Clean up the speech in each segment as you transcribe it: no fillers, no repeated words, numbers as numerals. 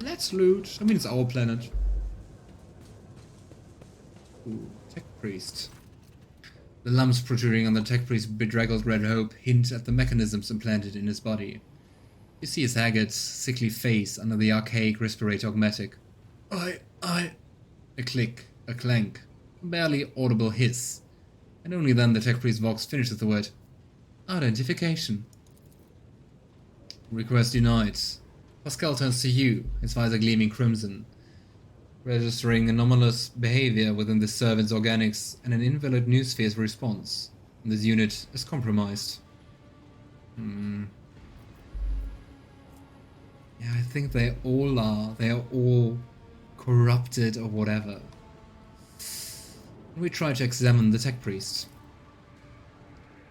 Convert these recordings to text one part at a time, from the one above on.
Let's loot. I mean, it's our planet. Ooh, Tech Priest. The lumps protruding on the Tech Priest's bedraggled red robe hint at the mechanisms implanted in his body. You see his haggard, sickly face under the archaic respirator augmetic. A click, a clank, a barely audible hiss, and only then the Tech Priest's vox finishes the word identification. Request denied. Pasqal turns to you, his visor gleaming crimson, registering anomalous behavior within the servant's organics and an invalid noosphere's response. This unit is compromised. Yeah, I think they all are. They are all corrupted or whatever. We try to examine the Tech Priest.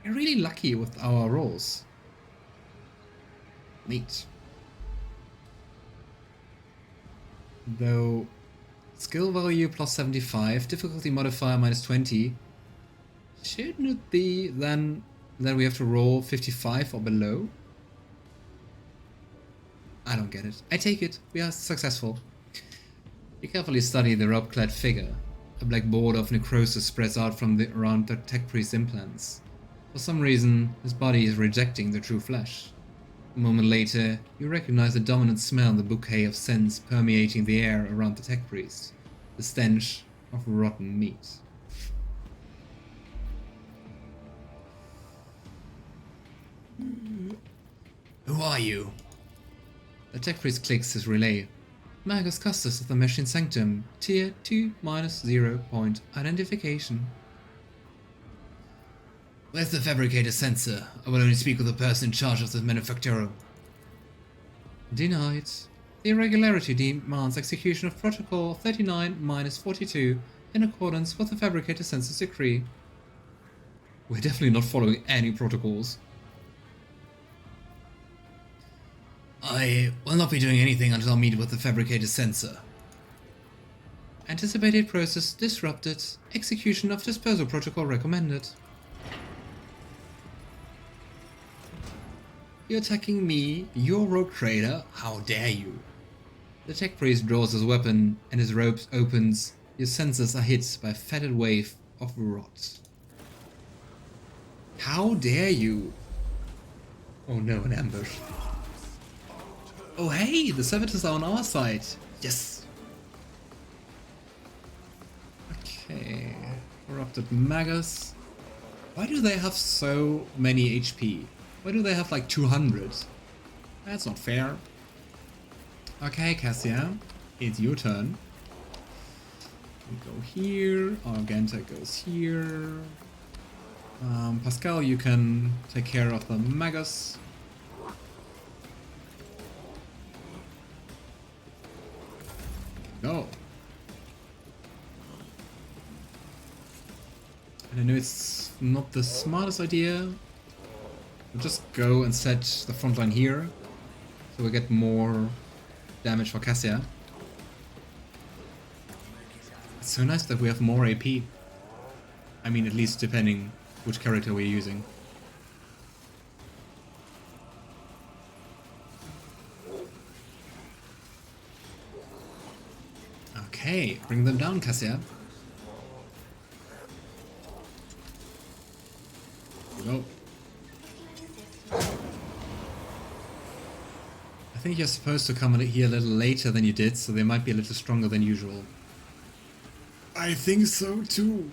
We're really lucky with our rolls. Neat. Though skill value plus 75, difficulty modifier minus 20. Shouldn't it be then that we have to roll 55 or below? I don't get it. I take it. We are successful. You carefully study the robe-clad figure. A black border of necrosis spreads out around the Tech Priest's implants. For some reason, his body is rejecting the true flesh. A moment later, you recognize the dominant smell in the bouquet of scents permeating the air around the Tech Priest. The stench of rotten meat. Who are you? The Tech Priest clicks his relay. Magos Custos of the Machine Sanctum, Tier 2-0 point identification. Where's the fabricator sensor? I will only speak with the person in charge of the manufacturer. Denied. The irregularity demands execution of Protocol 39-42 in accordance with the fabricator sensor's decree. We're definitely not following any protocols. I will not be doing anything until I meet with the fabricator sensor. Anticipated process disrupted. Execution of disposal protocol recommended. You're attacking me, your rogue trader? How dare you? The Tech Priest draws his weapon and his robe opens. Your senses are hit by a fetid wave of rot. How dare you? Oh no, an ambush. Oh hey, the servitors are on our side. Yes. Okay. Corrupted Magos. Why do they have so many HP? Why do they have like 200? That's not fair. Okay, Cassia, it's your turn. We go here. Argenta goes here. Pasqal, you can take care of the Magos. Go. And I know it's not the smartest idea. We'll just go and set the front line here, so we get more damage for Cassia. It's so nice that we have more AP. I mean, at least depending which character we're using. Okay, bring them down, Cassia. Here we go. I think you're supposed to come here a little later than you did, so they might be a little stronger than usual. I think so too.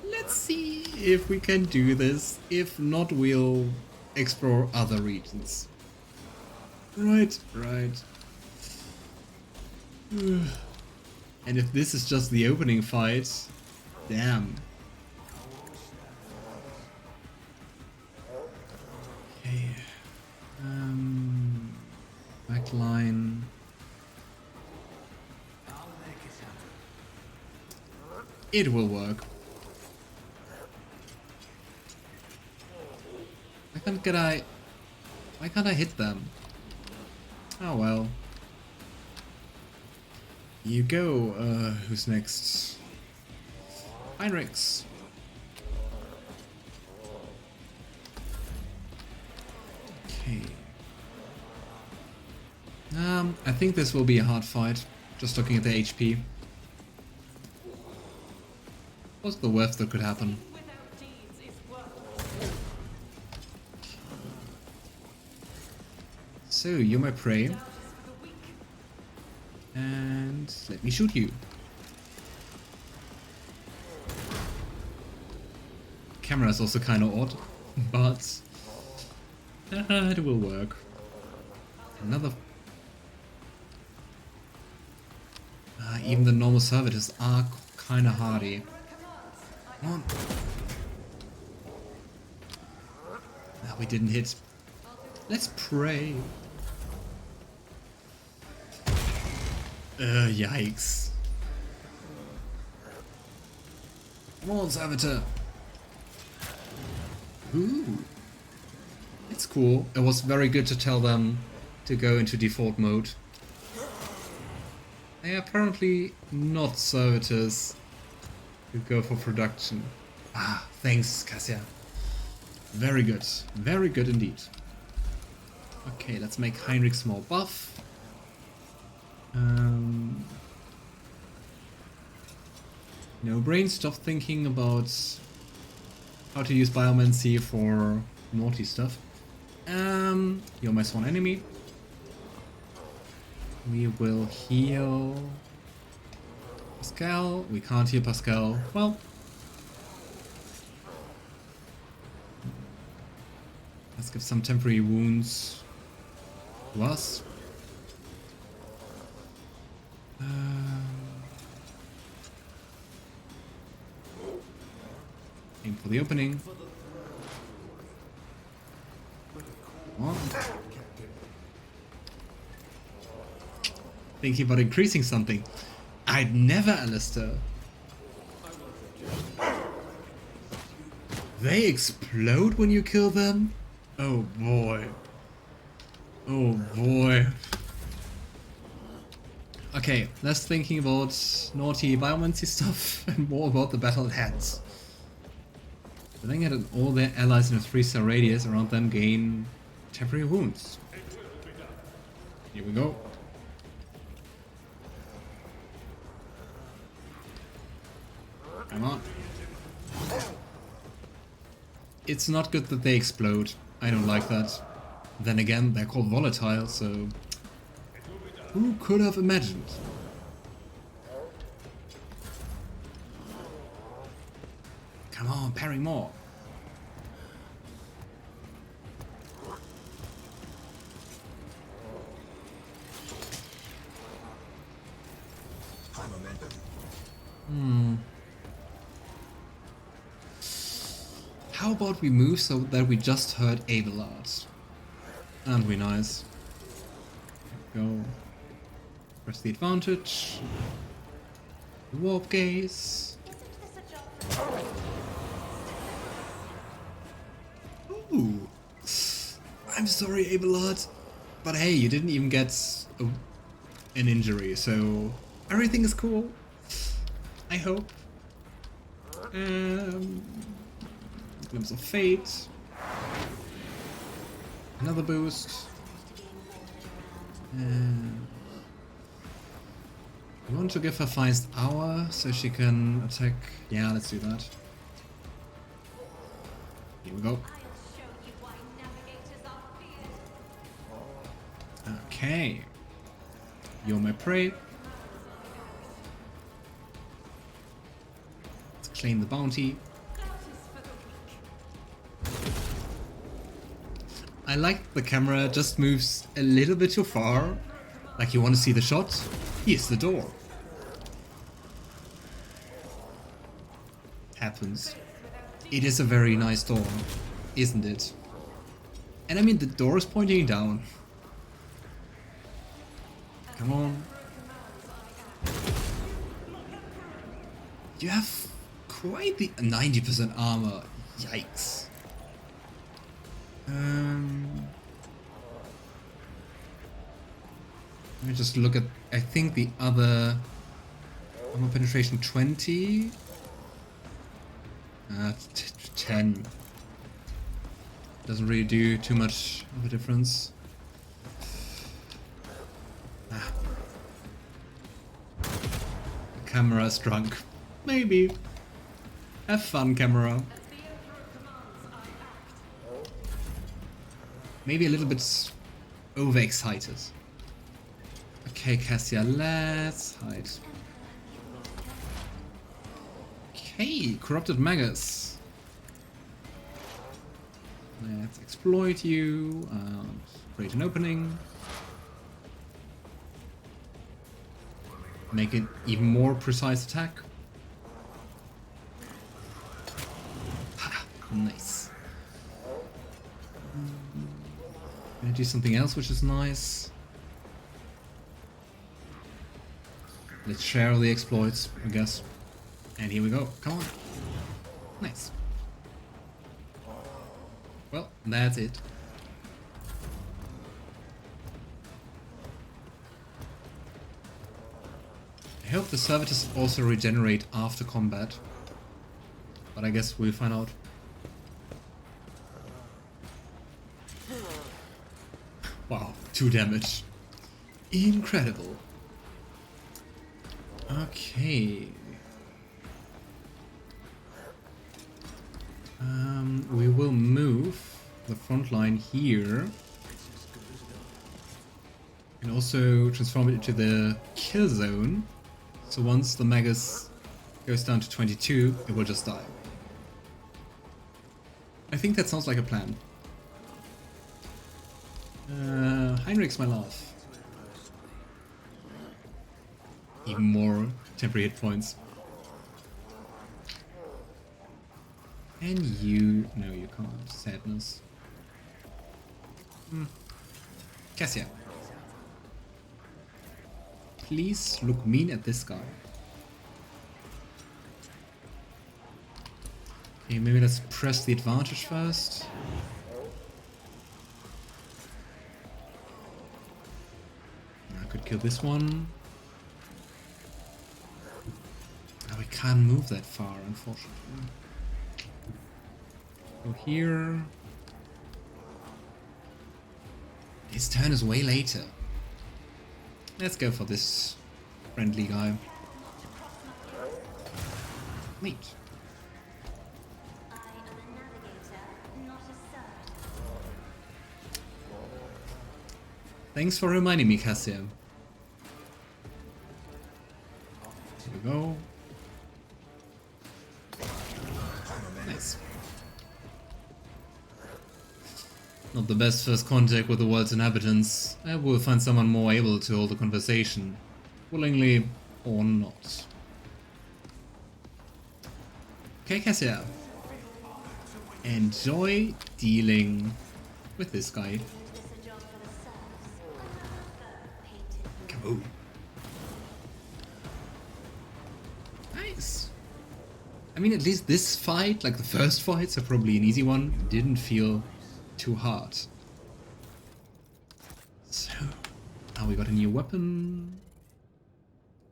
Let's see if we can do this. If not, we'll explore other regions. Right. And if this is just the opening fight, damn. Okay. Backline. It will work. Why can't I hit them? Oh well. You go, who's next? Heinrix. Okay. I think this will be a hard fight, just looking at the HP. What's the worst that could happen? So, you're my prey. And let me shoot you. Camera is also kind of odd, but it will work. Another... even the normal servitors are kind of hardy. Come on. We didn't hit. Let's pray. Yikes. Come on, servitor. Ooh. It's cool. It was very good to tell them to go into default mode. They are apparently not servitors who go for production. Ah, thanks, Cassia. Very good. Very good indeed. Okay, let's make Heinrix more buff. No brain, stop thinking about how to use biomancy for naughty stuff. You're my sworn enemy. We will heal Pasqal. We can't heal Pasqal. Well, let's give some temporary wounds to us. Aim for the opening. Come on. Thinking about increasing something. I'd never, Alistair. They explode when you kill them? Oh boy. Oh boy. Okay, less thinking about naughty biomancy stuff and more about the battle at hand. Then get all their allies in a 3-star radius around them gain temporary wounds. Here we go. Come on. It's not good that they explode. I don't like that. Then again, they're called volatile, so... who could have imagined? Come on, parry more. How about we move so that we just heard Abelard? Aren't we nice? Go. Press the advantage. Warp gaze. Ooh. I'm sorry, Abelard. But hey, you didn't even get an injury, so everything is cool. I hope. Glimpse of Fate. Another boost. We want to give her Finest Hour so she can attack. Yeah, let's do that. Here we go. Okay. You're my prey. Let's claim the bounty. I like the camera just moves a little bit too far. Like you want to see the shot? Here's the door. Happens. It is a very nice door, isn't it? And I mean the door is pointing down. Come on. You have quite the 90% armor. Yikes. Let me just look at, I think the other armor penetration 20. 10. Doesn't really do too much of a difference. camera is drunk. Maybe. Have fun, camera. Maybe a little bit overexcited. Okay, Cassia, let's hide. Okay, corrupted Magos. Let's exploit you and create an opening. Make an even more precise attack. Ha, nice. Gonna do something else which is nice. Let's share the exploits, I guess. And here we go. Come on. Nice. Well, that's it. I hope the servitors also regenerate after combat. But I guess we'll find out. Wow, 2 damage. Incredible. Okay. We will move the front line here. And also transform it into the kill zone. So once the Magos goes down to 22, it will just die. I think that sounds like a plan. Heinrix, my love. Even more temporary hit points. And you... no, you can't. Sadness. Cassia. Please look mean at this guy. Okay, maybe let's press the advantage first. I could kill this one. Oh, we can't move that far, unfortunately. Go here. His turn is way later. Let's go for this friendly guy. Neat. I am a navigator, not a servant. Thanks for reminding me, Cassia. Here we go. Nice. Not the best first contact with the world's inhabitants. I will find someone more able to hold a conversation. Willingly or not. Okay, Cassia. Enjoy dealing with this guy. Come on. Nice. I mean, at least this fight, like the first fights, are probably an easy one. Didn't feel too hard. So, we got a new weapon.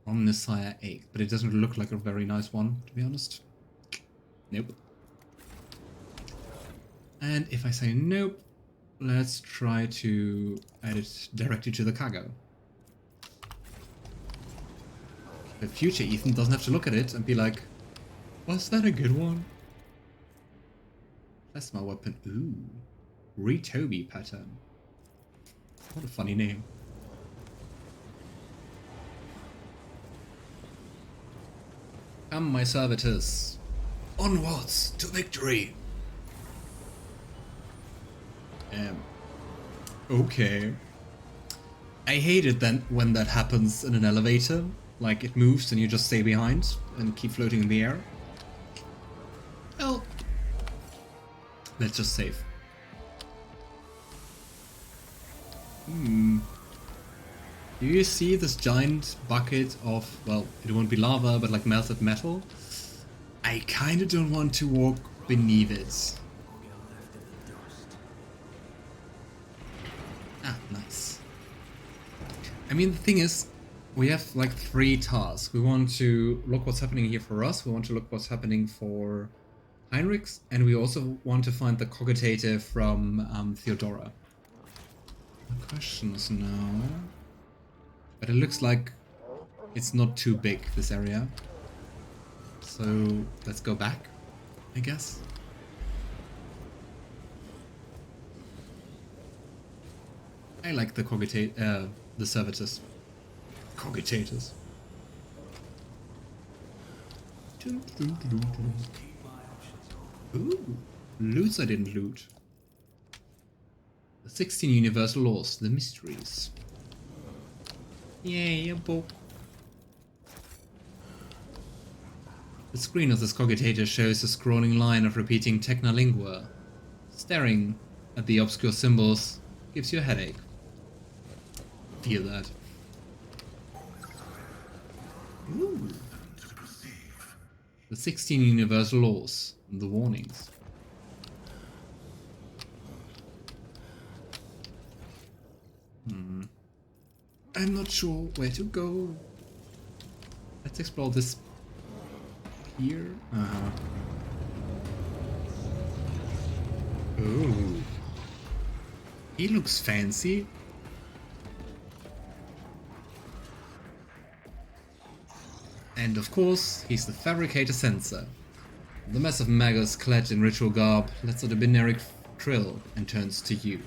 Omnisire 8, but it doesn't look like a very nice one, to be honest. Nope. And if I say nope, let's try to add it directly to the cargo. The future Ethan doesn't have to look at it and be like, was that a good one? That's my weapon. Ooh. Retoby pattern. What a funny name. Come, my servitors. Onwards to victory. Okay. I hate it then when that happens in an elevator. Like it moves and you just stay behind and keep floating in the air. Well, let's just save. Do you see this giant bucket of, well, it won't be lava, but like melted metal? I kinda don't want to walk beneath it. Ah, nice. I mean, the thing is, we have like 3 tasks. We want to look what's happening here for us, we want to look what's happening for Heinrix, and we also want to find the cogitator from Theodora. The question is now... But it looks like It's not too big, this area. So let's go back, I guess. I like the the servitors. Cogitators. Ooh, loots I didn't loot. The 16 universal laws, the mysteries. Yay, a book. The screen of this cogitator shows a scrolling line of repeating technolingua. Staring at the obscure symbols gives you a headache. Feel that. Ooh. The 16 universal laws, the warnings. I'm not sure where to go. Let's explore this here. Ooh. He looks fancy. And of course, he's the Fabricator Sensor. The mess of Magos clad in ritual garb lets out a binary trill and turns to you.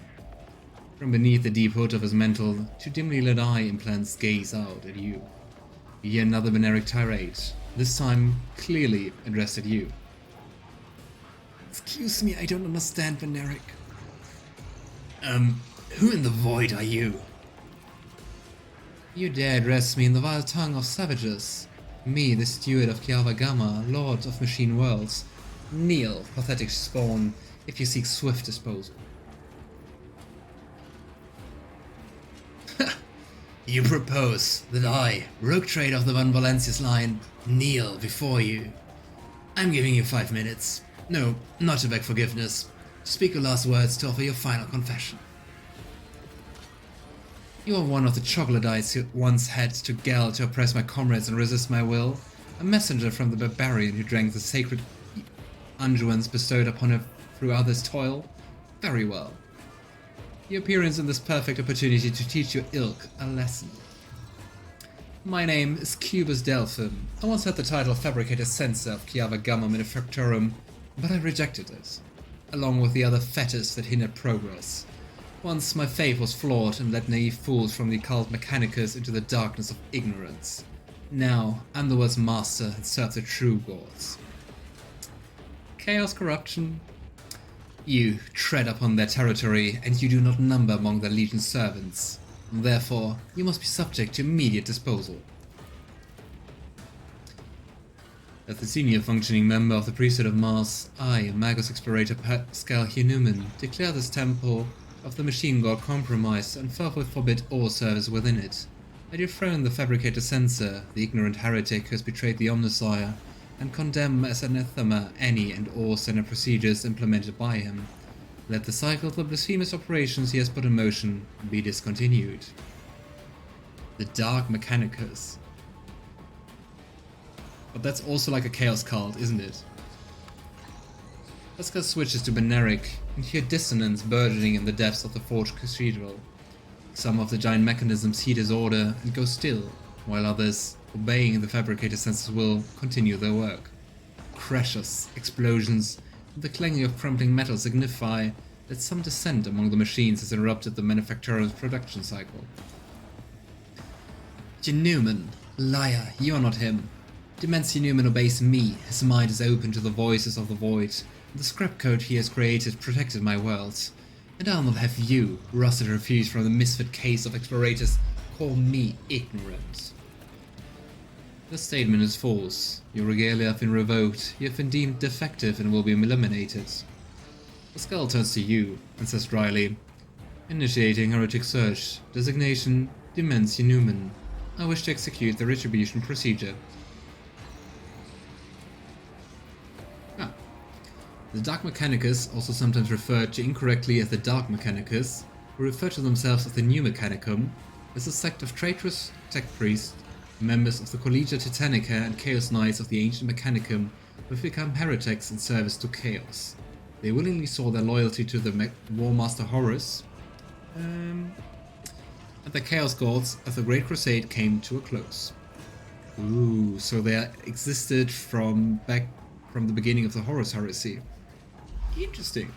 From beneath the deep hood of his mantle, two dimly lit eye implants gaze out at you. You hear another binary tirade, this time clearly addressed at you. Excuse me, I don't understand, Beneric. Who in the void are you? You dare address me in the vile tongue of savages. Me, the steward of Kiava Gamma, lord of machine worlds. Kneel, pathetic spawn, if you seek swift disposal. You propose that I, rogue trader of the Van Valencius line, kneel before you. I'm giving you 5 minutes. No, not to beg forgiveness. To speak your last words to offer your final confession. You are one of the troglodytes who once had to gall to oppress my comrades and resist my will. A messenger from the barbarian who drank the sacred unguents bestowed upon her through others' toil. Very well. Your appearance in this perfect opportunity to teach your ilk a lesson. My name is Cubus Delphim. I once had the title of Fabricator Sensor of Kiava Gamma Manufactorum, but I rejected it, along with the other fetters that hindered progress. Once my faith was flawed and led naive fools from the occult Mechanicus into the darkness of ignorance. Now, I'm the world's master and serve the true gods. Chaos corruption. You tread upon their territory, and you do not number among their legion servants. Therefore, you must be subject to immediate disposal. As the senior functioning member of the priesthood of Mars, I, Magos explorator Pasqal declare this temple of the machine god compromised and forthwith forbid all service within it. I dethrone the Fabricator Sensor, the ignorant heretic who has betrayed the Omnissiah, and condemn as anathema any and all standard procedures implemented by him. Let the cycle of the blasphemous operations he has put in motion be discontinued. The Dark Mechanicus. But that's also like a chaos cult, isn't it? Pasqal switches to Beneric and hear dissonance burgeoning in the depths of the Forged Cathedral. Some of the giant mechanisms heed his order and go still, while others, obeying the Fabricator Sensor's will, continue their work. Crashes, explosions, and the clanging of crumbling metal signify that some dissent among the machines has interrupted the manufacturer's production cycle. Newman, liar, you are not him. Dementia Newman obeys me, his mind is open to the voices of the void. The scrap code he has created protected my worlds. And I'll not have you, rusted refuse from the misfit case of explorators, call me ignorant. The statement is false. Your regalia have been revoked, you have been deemed defective and will be eliminated. Pasqal turns to you and says dryly, initiating heretic search, designation Dementia Newman. I wish to execute the retribution procedure. The Dark Mechanicus, also sometimes referred to incorrectly as the Dark Mechanicus, who refer to themselves as the New Mechanicum, is a sect of traitorous tech priests, members of the Collegia Titanica and Chaos Knights of the Ancient Mechanicum, who have become heretics in service to Chaos. They willingly saw their loyalty to the War Master Horus, and the Chaos Gods as the Great Crusade came to a close. Ooh, so they existed from the beginning of the Horus Heresy. Interesting.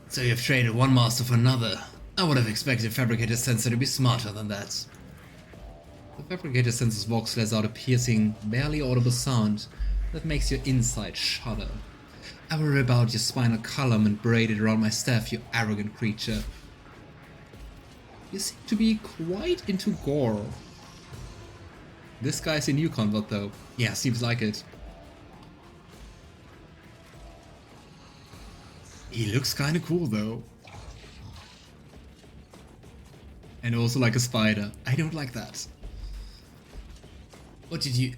So you've traded one master for another. I would have expected Fabricator Sensor to be smarter than that. The Fabricator Sensor's vox lets out a piercing, barely audible sound that makes your inside shudder. I will rip out your spinal column and braid it around my staff, you arrogant creature. You seem to be quite into gore. This guy's a new convert though. Yeah, seems like it. He looks kinda cool though. And also like a spider. I don't like that. What did you...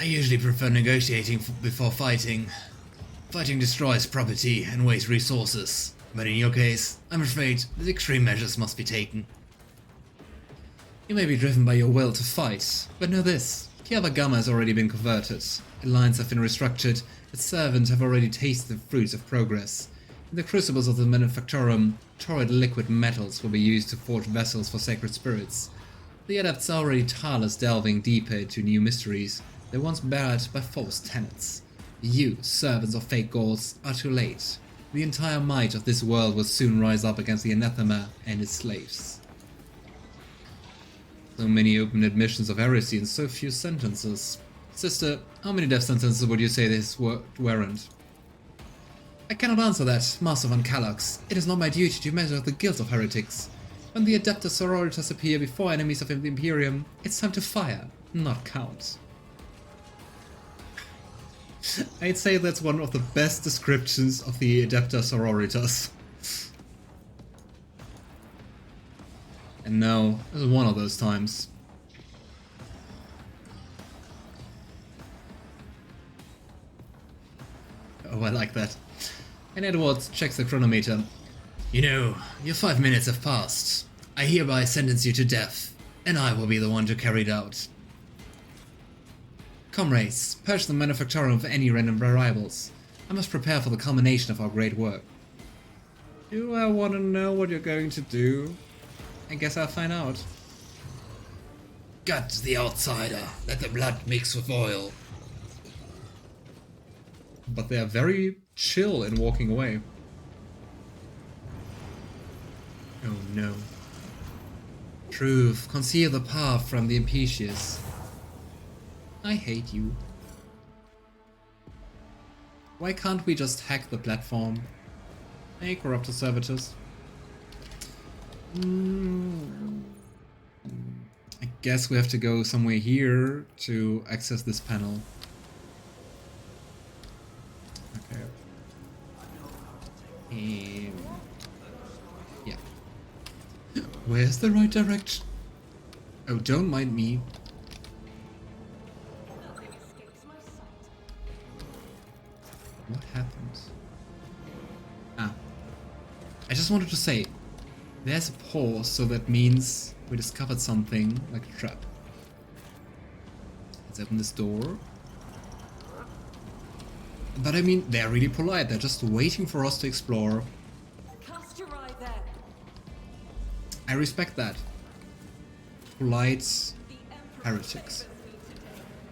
I usually prefer negotiating before fighting. Fighting destroys property and wastes resources. But in your case, I'm afraid that extreme measures must be taken. You may be driven by your will to fight, but know this. Kiava Gamma has already been converted. Lines have been restructured, its servants have already tasted the fruits of progress. In the crucibles of the Manufactorum, torrid liquid metals will be used to forge vessels for sacred spirits. The adepts are already tireless delving deeper into new mysteries, they once barred by false tenets. You, servants of fake gods, are too late. The entire might of this world will soon rise up against the anathema and its slaves. So many open admissions of heresy in so few sentences. Sister, how many death sentences would you say this weren't? I cannot answer that, Master von Kallax. It is not my duty to measure the guilt of heretics. When the Adeptus Sororitas appear before enemies of the Imperium, it's time to fire, not count. I'd say that's one of the best descriptions of the Adeptus Sororitas. And now, this is one of those times. Oh, I like that. And Edwards checks the chronometer. You know, your 5 minutes have passed. I hereby sentence you to death, and I will be the one to carry it out. Comrades, purge the Manufactorum of any random variables. I must prepare for the culmination of our great work. Do I want to know what you're going to do? I guess I'll find out. Gut the outsider, let the blood mix with oil. But they are very chill in walking away. Oh no. Truth, conceal the path from the impetuous. I hate you. Why can't we just hack the platform? Hey, corrupted servitors. I guess we have to go somewhere here to access this panel. Okay. Yeah. Where's the right direction? Oh, don't mind me. What happened? Ah. I just wanted to say, there's a pause, so that means we discovered something like a trap. Let's open this door. But I mean, they're really polite, they're just waiting for us to explore. Cast your eye there. I respect that. Polite heretics.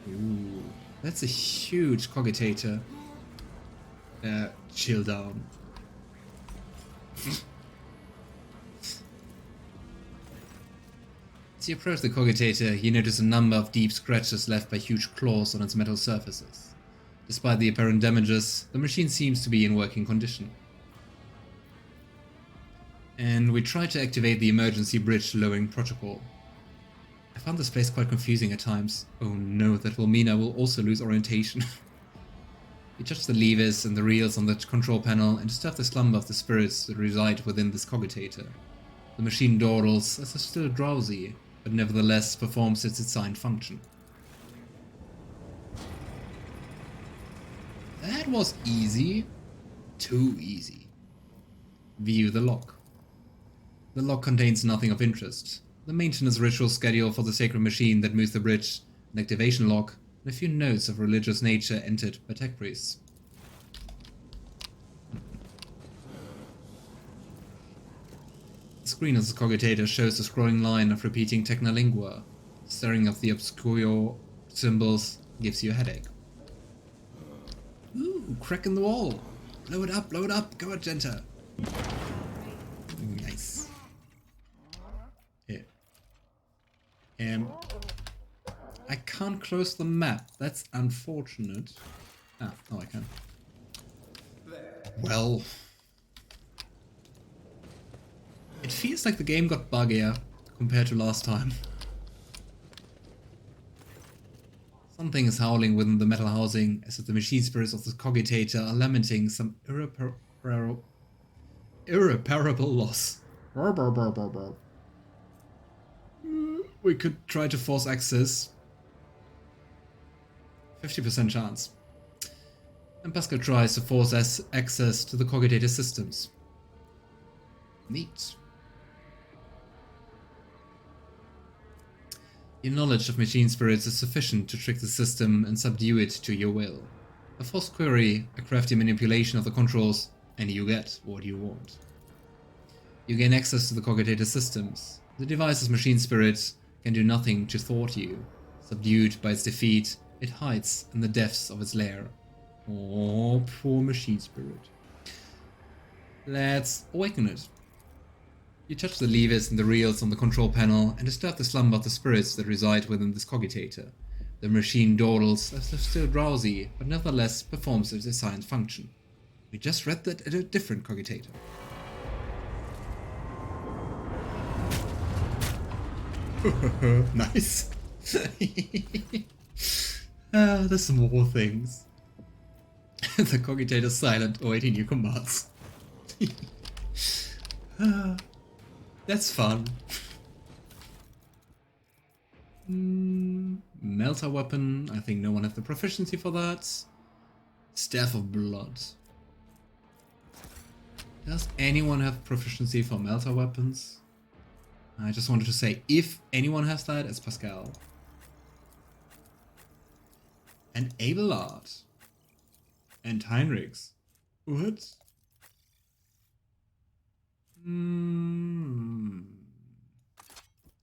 Ooh, that's a huge cogitator. Chill down. As you approach the cogitator, you notice a number of deep scratches left by huge claws on its metal surfaces. Despite the apparent damages, the machine seems to be in working condition. And we try to activate the emergency bridge lowering protocol. I found this place quite confusing at times. Oh no, that will mean I will also lose orientation. You touch the levers and the reels on the control panel and disturb the slumber of the spirits that reside within this cogitator. The machine dawdles as if still drowsy, but nevertheless performs its assigned function. That was easy. Too easy. View the log. The log contains nothing of interest. The maintenance ritual schedule for the sacred machine that moves the bridge, an activation log, and a few notes of religious nature entered by tech priests. The screen of the cogitator shows a scrolling line of repeating technolingua. Staring at the obscure symbols gives you a headache. Ooh, crack in the wall! Blow it up, go Argenta! Nice. Here. I can't close the map, that's unfortunate. Ah, no I can. Well... It feels like the game got buggier compared to last time. Something is howling within the metal housing as if the machine spirits of the cogitator are lamenting some irreparable loss. We could try to force access. 50% chance. And Pasqal tries to force access to the cogitator systems. Neat. Your knowledge of machine spirits is sufficient to trick the system and subdue it to your will. A forced query, a crafty manipulation of the controls, and you get what you want. You gain access to the cogitator systems. The device's machine spirit can do nothing to thwart you. Subdued by its defeat, it hides in the depths of its lair. Oh, poor machine spirit. Let's awaken it. You touch the levers and the reels on the control panel and disturb the slumber of the spirits that reside within this cogitator. The machine dawdles as if still drowsy, but nevertheless performs its assigned function. We just read that at a different cogitator. Nice. There's more things. The cogitator's silent, awaiting your commands. That's fun. Melter weapon. I think no one has the proficiency for that. Staff of Blood. Does anyone have proficiency for melter weapons? I just wanted to say, if anyone has that, it's Pasqal. And Abelard. And Heinrix. What?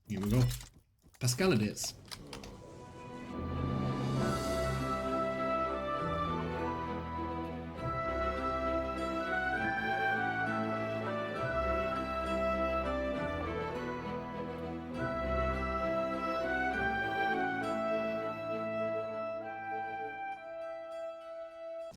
Here we go. Pasqal it is.